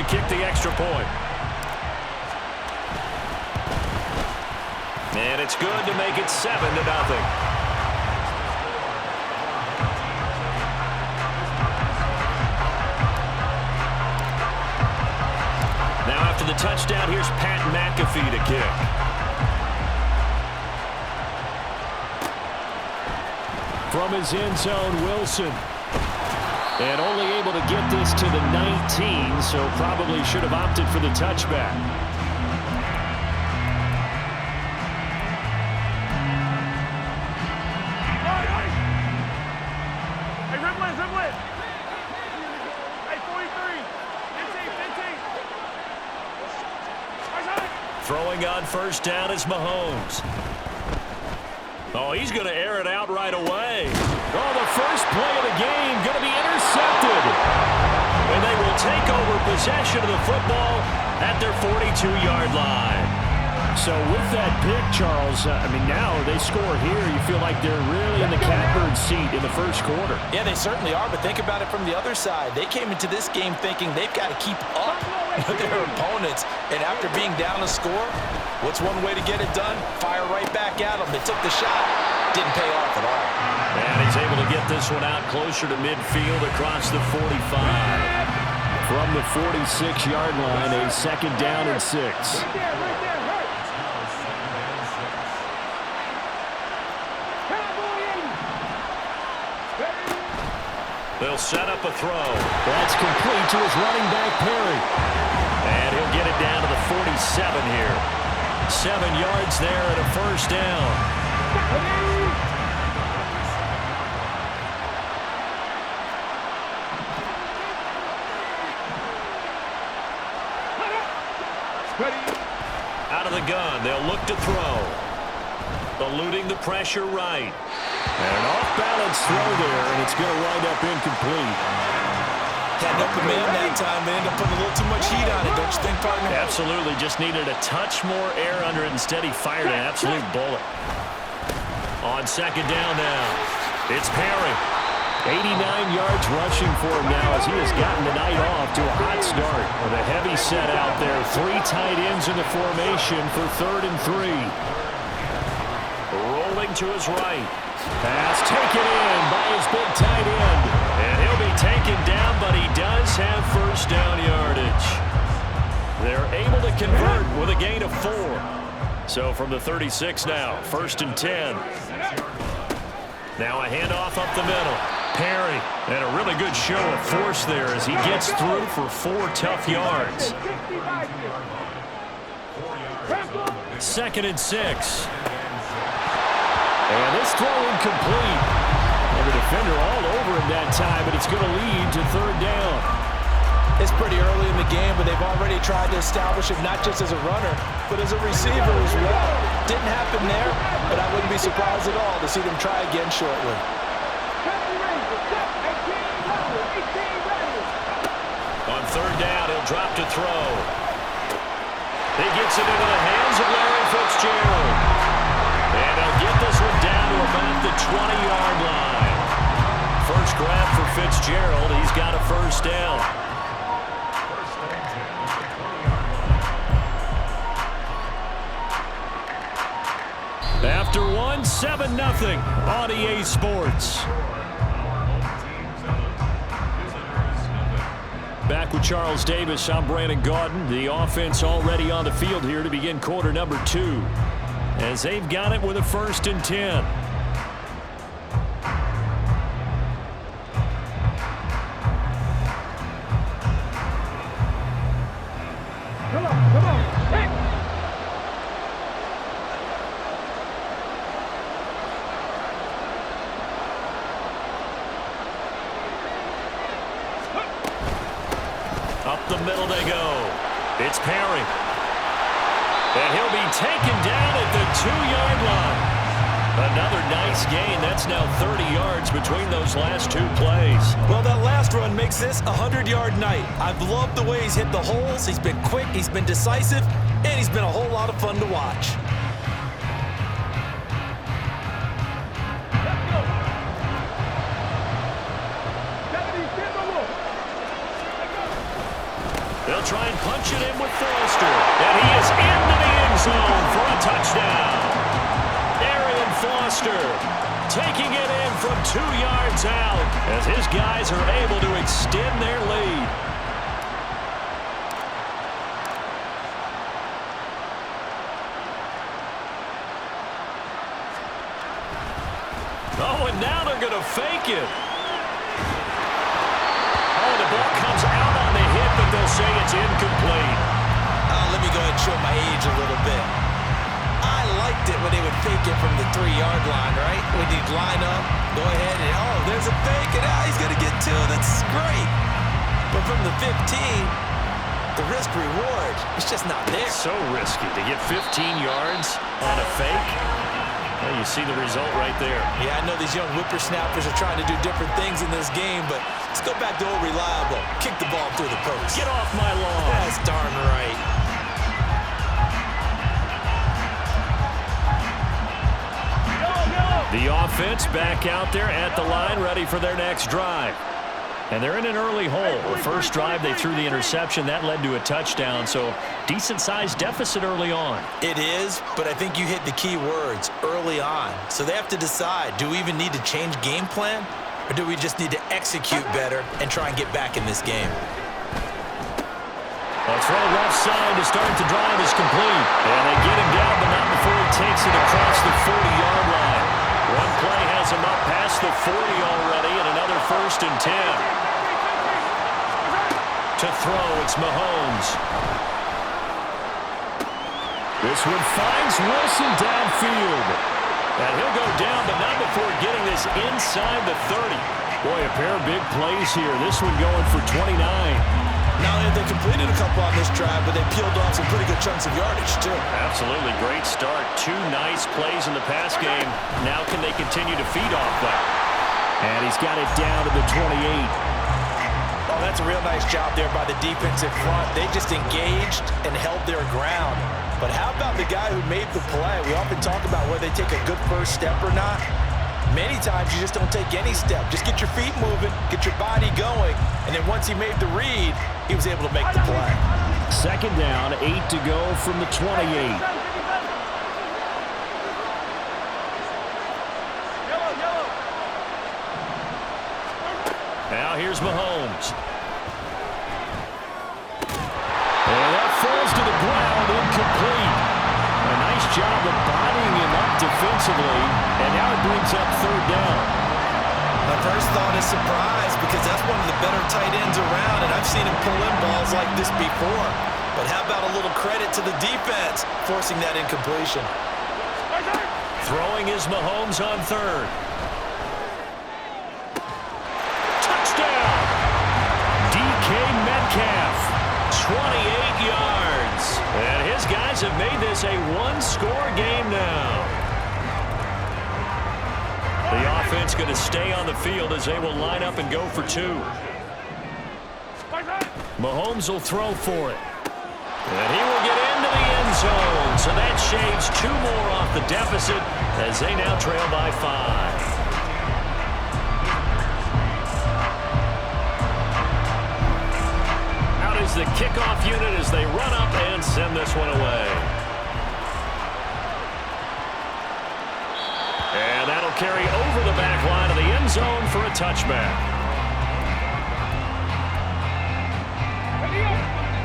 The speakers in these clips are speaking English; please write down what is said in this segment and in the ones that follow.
kick the extra point. And it's good to make it 7-0. The touchdown, here's Pat McAfee to kick. From his end zone, Wilson. And only able to get this to the 19, so probably should have opted for the touchback. Throwing on first down is Mahomes. Oh, he's going to air it out right away. Oh, the first play of the game going to be intercepted. And they will take over possession of the football at their 42-yard line. So with that pick, Charles, I mean, now they score here. You feel like they're really in the catbird seat in the first quarter. Yeah, they certainly are, but think about it from the other side. They came into this game thinking they've got to keep up with their opponents. And after being down a score, what's one way to get it done? Fire right back at them. They took the shot. Didn't pay off at all. And he's able to get this one out closer to midfield across the 45. From the 46-yard line, a 2nd down and 6. They'll set up a throw. That's complete to his running back, Perry. And he'll get it down to the 47 here. 7 yards there and a first down. Out of the gun, they'll look to throw. Eluding the pressure right. And an off-balance throw there, and it's going to wind up incomplete. Had no command that time. They ended up putting a little too much heat on it, don't you think, partner? Absolutely. Just needed a touch more air under it. Instead, he fired an absolute bullet. On 2nd down now, it's Perry. 89 yards rushing for him now as he has gotten the night off to a hot start. With a heavy set out there. 3 tight ends in the formation for 3rd and 3. Rolling to his right. Pass taken in by his big tight end. And he'll be taken down, but he does have first down yardage. They're able to convert with a gain of 4. So from the 36 now, 1st and 10. Now a handoff up the middle. Perry, and a really good show of force there as he gets through for 4 tough yards. 2nd and 6. And this throw incomplete. And the defender all over him that time, but it's going to lead to 3rd down. It's pretty early in the game, but they've already tried to establish him not just as a runner, but as a receiver as well. Didn't happen there, but I wouldn't be surprised at all to see them try again shortly. On 3rd down, he'll drop to throw. He gets it into the hands of Larry Fitzgerald. And he'll get this one down to about the 20-yard line. First grab for Fitzgerald. He's got a first down. After 1, 7-0 on EA Sports. Back with Charles Davis, I'm Brandon Gaudin. The offense already on the field here to begin quarter number 2. As they've got it with a 1st and 10. Come on. Hey. Up the middle they go. It's Perry. And he'll be taken down at the 2-yard line. Another nice gain. That's now 30 yards between those last 2 plays. Well, that last run makes this a 100-yard night. I've loved the way he's hit the holes. He's been quick, he's been decisive, and he's been a whole lot of fun to watch. They'll They'll try and punch it in with Foster. And he is into the end zone for a touchdown. Arian Foster taking it in from 2 yards out as his guys are able to extend their lead. Oh, and now they're going to fake it. Oh, the ball comes out on the hit, but they'll say it's incomplete. Let me go ahead and show my age a little bit. I liked it when they would fake it from the 3-yard line, right? When you'd line up, go ahead, and oh, there's a fake, and he's going to get 2. That's great. But from the 15, the risk-reward is just not there. So risky to get 15 yards on a fake. Well, you see the result right there. Yeah, I know these young whippersnappers are trying to do different things in this game, but let's go back to old reliable. Kick the ball through the post. Get off my lawn. That's darn right. The offense back out there at the line, ready for their next drive. And they're in an early hole. The first drive, they threw the interception. That led to a touchdown, so decent-sized deficit early on. It is, but I think you hit the key words, early on. So they have to decide, do we even need to change game plan, or do we just need to execute better and try and get back in this game? A throw left side to start the drive is complete. And they get him down, but not before he takes it across the 40-yard line. One play has him up past the 40 already, and another 1st and 10. To throw, it's Mahomes. This one finds Wilson downfield. And he'll go down, but not before getting this inside the 30. Boy, a pair of big plays here. This one going for 29. Not only have they completed a couple on this drive, but they peeled off some pretty good chunks of yardage, too. Absolutely. Great start. 2 nice plays in the pass game. Now can they continue to feed off that? And he's got it down to the 28. Oh, that's a real nice job there by the defensive front. They just engaged and held their ground. But how about the guy who made the play? We often talk about whether they take a good first step or not. Many times you just don't take any step. Just get your feet moving, get your body going, and then once he made the read, he was able to make the play. 2nd down, 8 to go from the 28. Now here's Mahomes. And that falls to the ground, incomplete. A nice job of bodying him up defensively, and now it brings up 3rd down. My first thought is surprise, because that's one of the better tight ends around, and I've seen him pull in balls like this before. But how about a little credit to the defense forcing that incompletion? Throwing is Mahomes on 3rd. Touchdown! DK Metcalf, 28 yards. And his guys have made this a 1-score game now. The offense going to stay on the field as they will line up and go for 2. Mahomes will throw for it. And he will get into the end zone. So that shaves 2 more off the deficit as they now trail by 5. Out is the kickoff unit as they run up and send this one away. And that'll carry over the back line of the end zone for a touchback.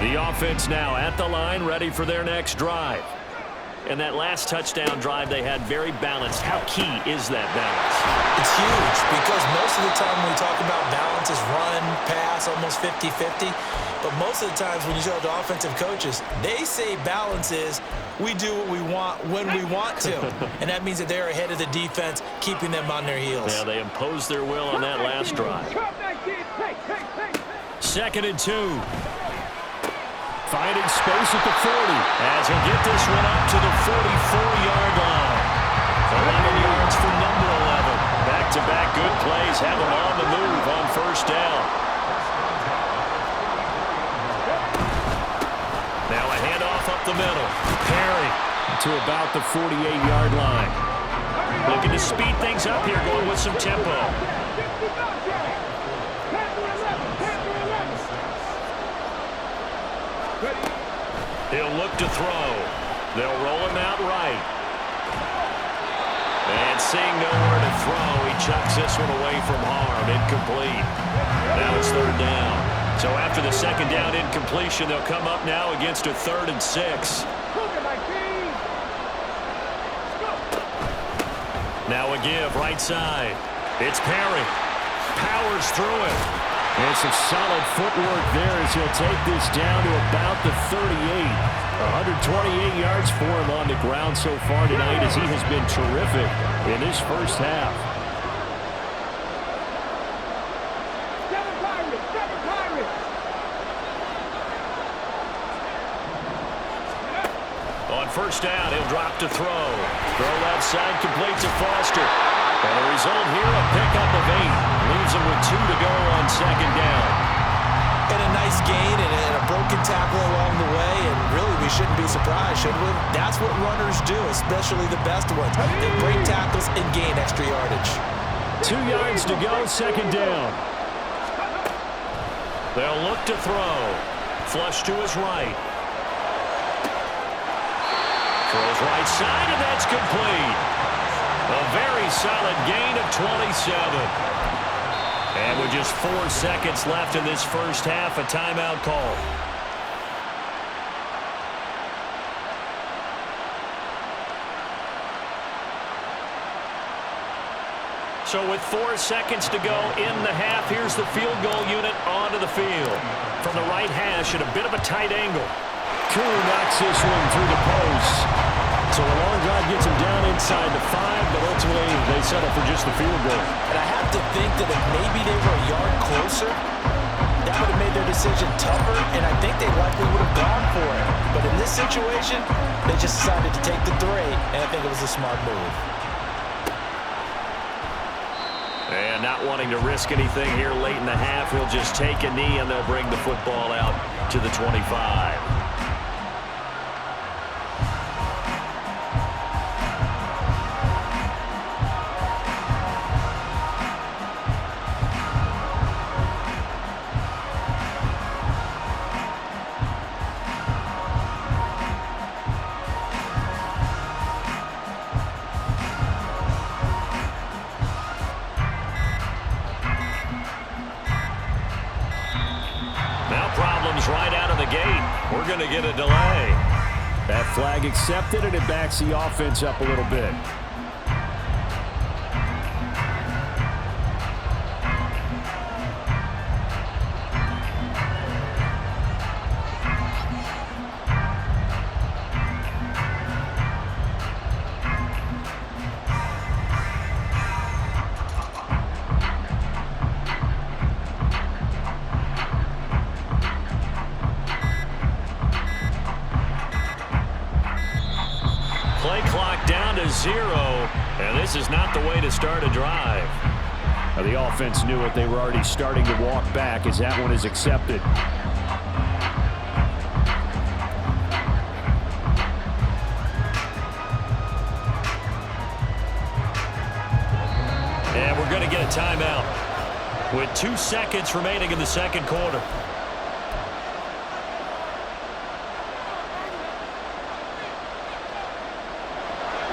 The offense now at the line, ready for their next drive. And that last touchdown drive they had very balanced. How key is that balance? It's huge, because most of the time when we talk about balance is run, pass, almost 50-50. But most of the times when you talk to offensive coaches, they say balance is we do what we want when we want to. And that means that they're ahead of the defense, keeping them on their heels. Yeah, they imposed their will on that last drive. 2nd and 2. Finding space at the 40 as he'll get this one up to the 44-yard line. 11 yards for number 11. Back-to-back good plays have him on the move on 1st down. Now a handoff up the middle. Perry to about the 48-yard line. Looking to speed things up here, going with some tempo. He'll look to throw. They'll roll him out right. And seeing nowhere to throw, he chucks this one away from harm. Incomplete. Now it's third down. So after the second down incompletion, they'll come up now against a 3rd and 6. Now a give, right side. It's Perry. Powers through it. And some solid footwork there as he'll take this down to about the 38. 128 yards for him on the ground so far tonight as he has been terrific in this first half. On first down, he'll drop to throw. Throw left side, complete to Foster. And the result here, a pickup of 8. Leaves him with 2 to go on second down. And a nice gain and a broken tackle along the way, and really we shouldn't be surprised, should we? That's what runners do, especially the best ones. They break tackles and gain extra yardage. 2 yards to go, second down. They'll look to throw. Flush to his right. Throws right side, and that's complete. A very solid gain of 27. And with just 4 seconds left in this first half, a timeout call. So with 4 seconds to go in the half, here's the field goal unit onto the field. From the right hash at a bit of a tight angle. Koo knocks this one through the post. So a long drive gets him down inside the 5, but ultimately they settle for just the field goal. And I have to think that if maybe they were a yard closer, that would have made their decision tougher, and I think they likely would have gone for it. But in this situation, they just decided to take the 3, and I think it was a smart move. And not wanting to risk anything here late in the half, he'll just take a knee, and they'll bring the football out to the 25. Right out of the gate, we're going to get a delay. That flag accepted, and it backs the offense up a little bit. Play clock down to 0, and this is not the way to start a drive. Now, the offense knew it. They were already starting to walk back as that one is accepted. And we're going to get a timeout with 2 seconds remaining in the second quarter.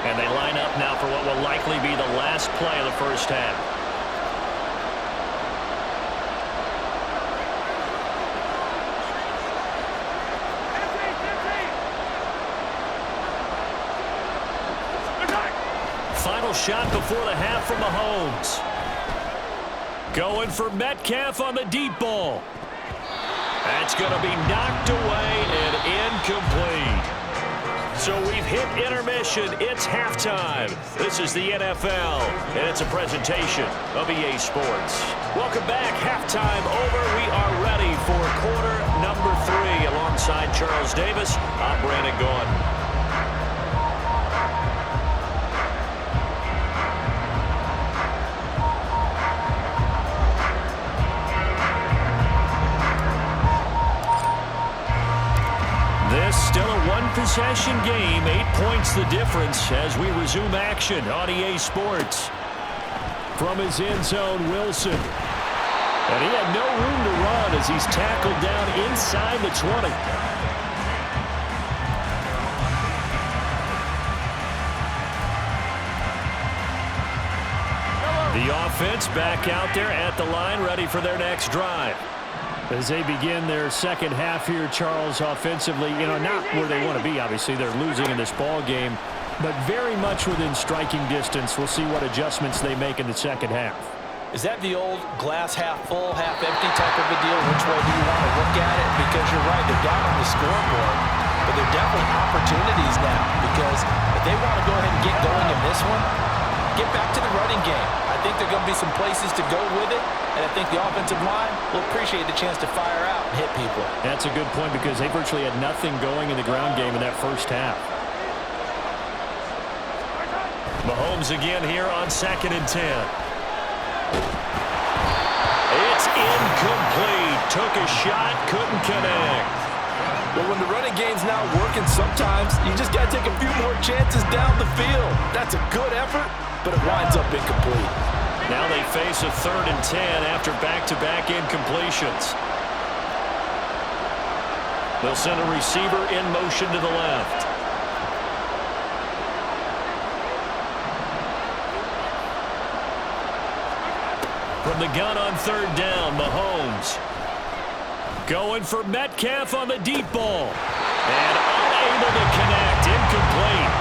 And they line up now for what will likely be the last play of the first half. Final shot before the half from Mahomes. Going for Metcalf on the deep ball. That's going to be knocked away and incomplete. So we've hit intermission. It's halftime. This is the NFL, and it's a presentation of EA Sports. Welcome back. Halftime over. We are ready for quarter number 3. Alongside Charles Davis, I'm Brandon Gordon. Still a one-possession game, 8 points the difference as we resume action on EA Sports. From his end zone, Wilson. And he had no room to run as he's tackled down inside the 20. The offense back out there at the line, ready for their next drive. As they begin their second half here, Charles, offensively, not where they want to be, obviously. They're losing in this ball game, but very much within striking distance. We'll see what adjustments they make in the second half. Is that the old glass half full, half empty type of a deal? Which way do you want to look at it? Because you're right, they're down on the scoreboard, but they're definitely opportunities now, because if they want to go ahead and get going in this one, get back to the running game. I think there are going to be some places to go with it, and I think the offensive line will appreciate the chance to fire out and hit people. That's a good point, because they virtually had nothing going in the ground game in that first half. Mahomes again here on 2nd and 10. It's incomplete. Took a shot, couldn't connect. Well, when the running game's not working, sometimes you just got to take a few more chances down the field. That's a good effort, but it winds up incomplete. Now they face a 3rd and 10 after back-to-back incompletions. They'll send a receiver in motion to the left. From the gun on 3rd down, Mahomes. Going for Metcalf on the deep ball. And unable to connect. Incomplete.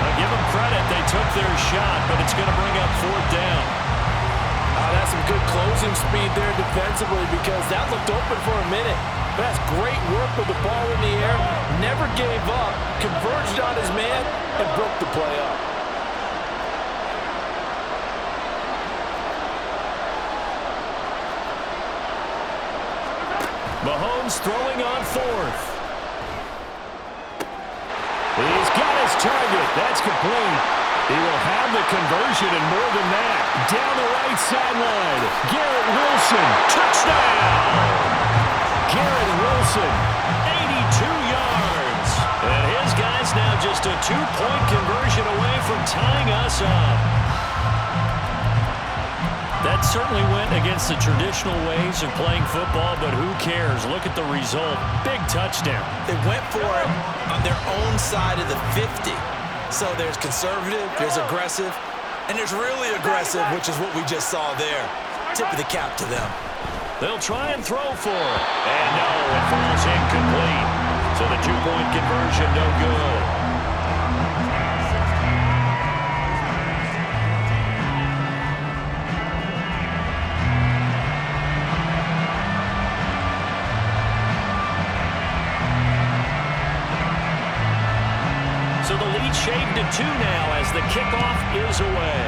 I'll give them credit. They took their shot, but it's going to bring up 4th down. That's some good closing speed there defensively, because that looked open for a minute. But that's great work with the ball in the air. Never gave up. Converged on his man and broke the play up. Mahomes throwing on 4th. He's got his target. That's complete. He will have the conversion and more than that. Down the right sideline. Garrett Wilson. Touchdown. Garrett Wilson. 82 yards. And his guy's now just a 2-point conversion away from tying us up. That certainly went against the traditional ways of playing football, but who cares? Look at the result. Big touchdown. They went for it on their own side of the 50. So there's conservative, there's aggressive, and there's really aggressive, which is what we just saw there. Tip of the cap to them. They'll try and throw for it. And no, it falls incomplete. So the 2-point conversion, no good. So the lead shaved to 2 now as the kickoff is away.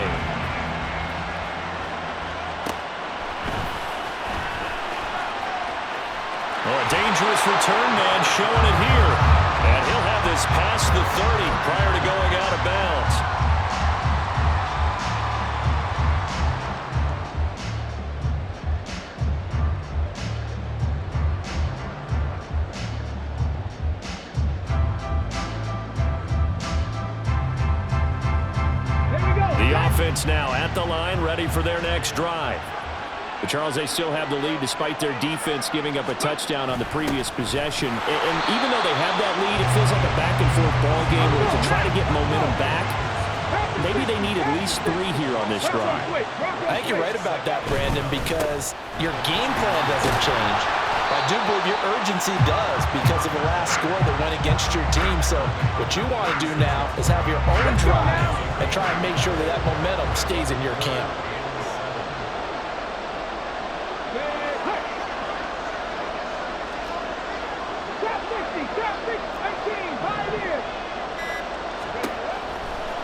Well, a dangerous return man showing it here. And he'll have this past the 30 prior to going out of bounds. Offense now at the line, ready for their next drive. But Charles, they still have the lead despite their defense giving up a touchdown on the previous possession. And even though they have that lead, it feels like a back-and-forth ball game where to try to get momentum back, maybe they need at least 3 here on this drive. I think you're right about that, Brandon, because your game plan doesn't change. I do believe your urgency does because of the last score that went against your team. So what you want to do now is have your own drive and try and make sure that that momentum stays in your camp.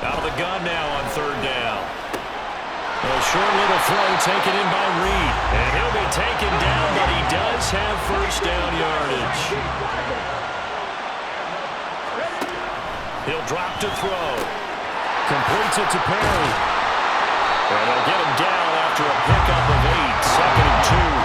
Out of the gun now on 3rd down. A short little throw taken in by Reed. And he'll be taken down, but he does have 1st down yardage. He'll drop to throw. Completes it to Perry. And they'll get him down after a pickup of 8. 2nd and 2.